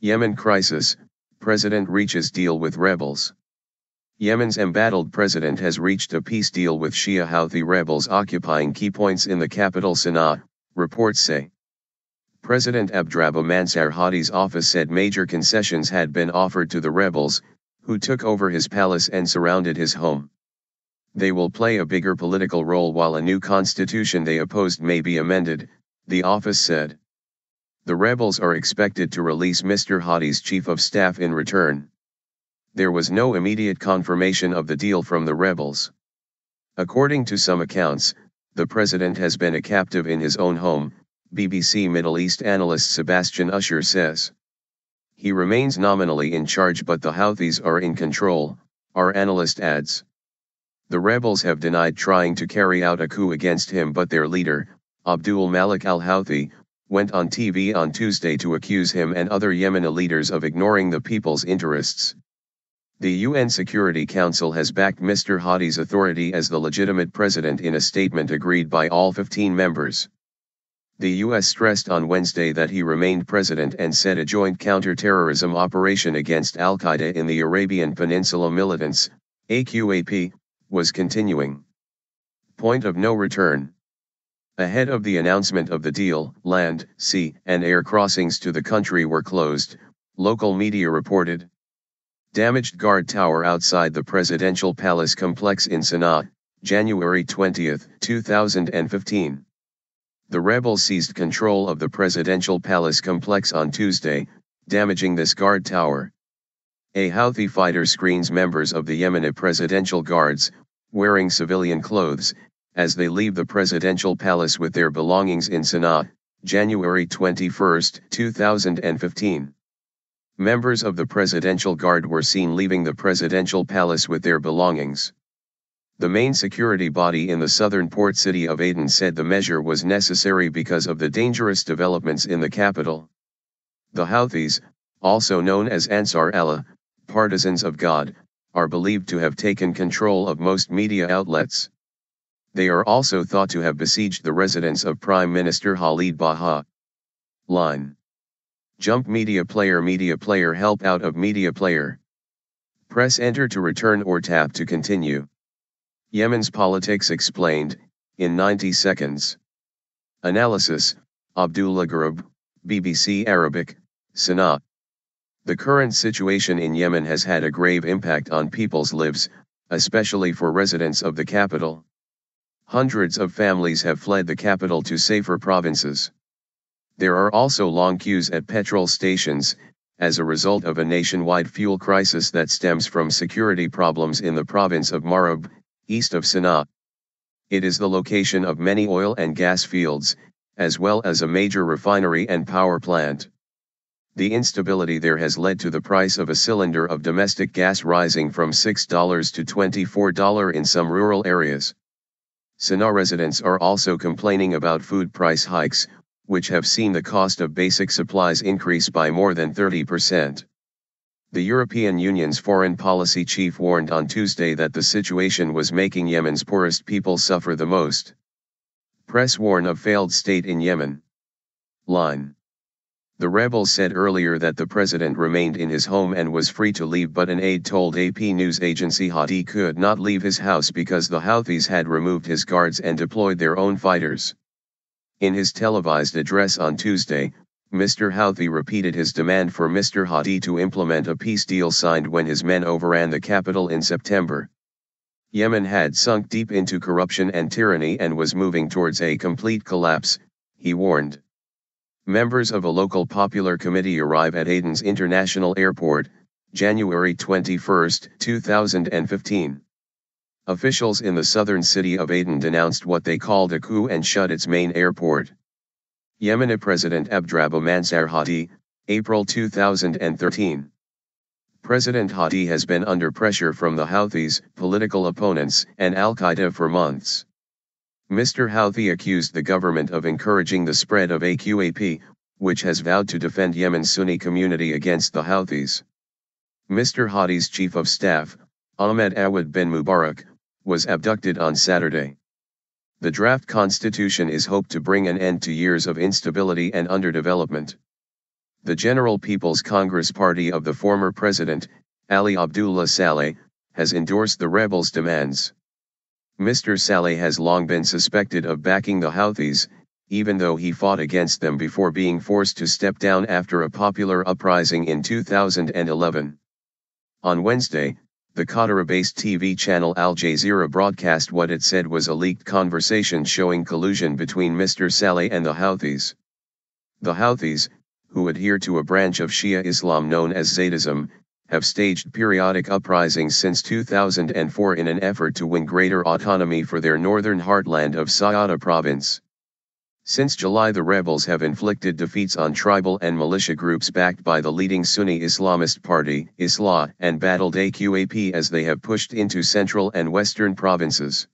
Yemen crisis, President reaches deal with rebels. Yemen's embattled president has reached a peace deal with Shia Houthi rebels occupying key points in the capital Sanaa, reports say. President Abdrabbuh Mansour Hadi's office said major concessions had been offered to the rebels, who took over his palace and surrounded his home. They will play a bigger political role while a new constitution they opposed may be amended, the office said. The rebels are expected to release Mr. Hadi's chief of staff in return. There was no immediate confirmation of the deal from the rebels. According to some accounts, the president has been a captive in his own home, BBC Middle East analyst Sebastian Usher says. He remains nominally in charge but the Houthis are in control, our analyst adds. The rebels have denied trying to carry out a coup against him but their leader, Abdul Malik al-Houthi, went on TV on Tuesday to accuse him and other Yemeni leaders of ignoring the people's interests. The UN Security Council has backed Mr. Hadi's authority as the legitimate president in a statement agreed by all 15 members. The US stressed on Wednesday that he remained president and said a joint counter-terrorism operation against al-Qaeda in the Arabian Peninsula militants, AQAP, was continuing. Point of no return. Ahead of the announcement of the deal, land, sea, and air crossings to the country were closed, local media reported. Damaged guard tower outside the presidential palace complex in Sanaa, January 20, 2015. The rebels seized control of the presidential palace complex on Tuesday, damaging this guard tower. A Houthi fighter screens members of the Yemeni presidential guards, wearing civilian clothes, as they leave the presidential palace with their belongings in Sanaa, January 21, 2015. Members of the Presidential Guard were seen leaving the presidential palace with their belongings. The main security body in the southern port city of Aden said the measure was necessary because of the dangerous developments in the capital. The Houthis, also known as Ansar Allah, partisans of God, are believed to have taken control of most media outlets. They are also thought to have besieged the residence of Prime Minister Khalid Baha. Line. Jump media player help out of media player. Press enter to return or tap to continue. Yemen's politics explained, in 90 seconds. Analysis, Abdullah Garib, BBC Arabic, Sanaa. The current situation in Yemen has had a grave impact on people's lives, especially for residents of the capital. Hundreds of families have fled the capital to safer provinces. There are also long queues at petrol stations, as a result of a nationwide fuel crisis that stems from security problems in the province of Marib, east of Sanaa. It is the location of many oil and gas fields, as well as a major refinery and power plant. The instability there has led to the price of a cylinder of domestic gas rising from $6 to $24 in some rural areas. Sanaa residents are also complaining about food price hikes, which have seen the cost of basic supplies increase by more than 30%. The European Union's foreign policy chief warned on Tuesday that the situation was making Yemen's poorest people suffer the most. Press warn of failed state in Yemen. Line. The rebels said earlier that the president remained in his home and was free to leave, but an aide told AP news agency Hadi could not leave his house because the Houthis had removed his guards and deployed their own fighters. In his televised address on Tuesday, Mr. Houthi repeated his demand for Mr. Hadi to implement a peace deal signed when his men overran the capital in September. Yemen had sunk deep into corruption and tyranny and was moving towards a complete collapse, he warned. Members of a local popular committee arrive at Aden's International Airport, January 21, 2015. Officials in the southern city of Aden denounced what they called a coup and shut its main airport. Yemeni President Abdrabbuh Mansour Hadi, April 2013. President Hadi has been under pressure from the Houthis, political opponents, and al-Qaeda for months. Mr. Houthi accused the government of encouraging the spread of AQAP, which has vowed to defend Yemen's Sunni community against the Houthis. Mr. Hadi's chief of staff, Ahmed Awad bin Mubarak, was abducted on Saturday. The draft constitution is hoped to bring an end to years of instability and underdevelopment. The General People's Congress Party of the former president, Ali Abdullah Saleh, has endorsed the rebels' demands. Mr. Saleh has long been suspected of backing the Houthis, even though he fought against them before being forced to step down after a popular uprising in 2011. On Wednesday, the Qatar-based TV channel Al Jazeera broadcast what it said was a leaked conversation showing collusion between Mr. Saleh and the Houthis. The Houthis, who adhere to a branch of Shia Islam known as Zaydism, have staged periodic uprisings since 2004 in an effort to win greater autonomy for their northern heartland of Sanaa province. Since July, the rebels have inflicted defeats on tribal and militia groups backed by the leading Sunni Islamist party, Islah, and battled AQAP as they have pushed into central and western provinces.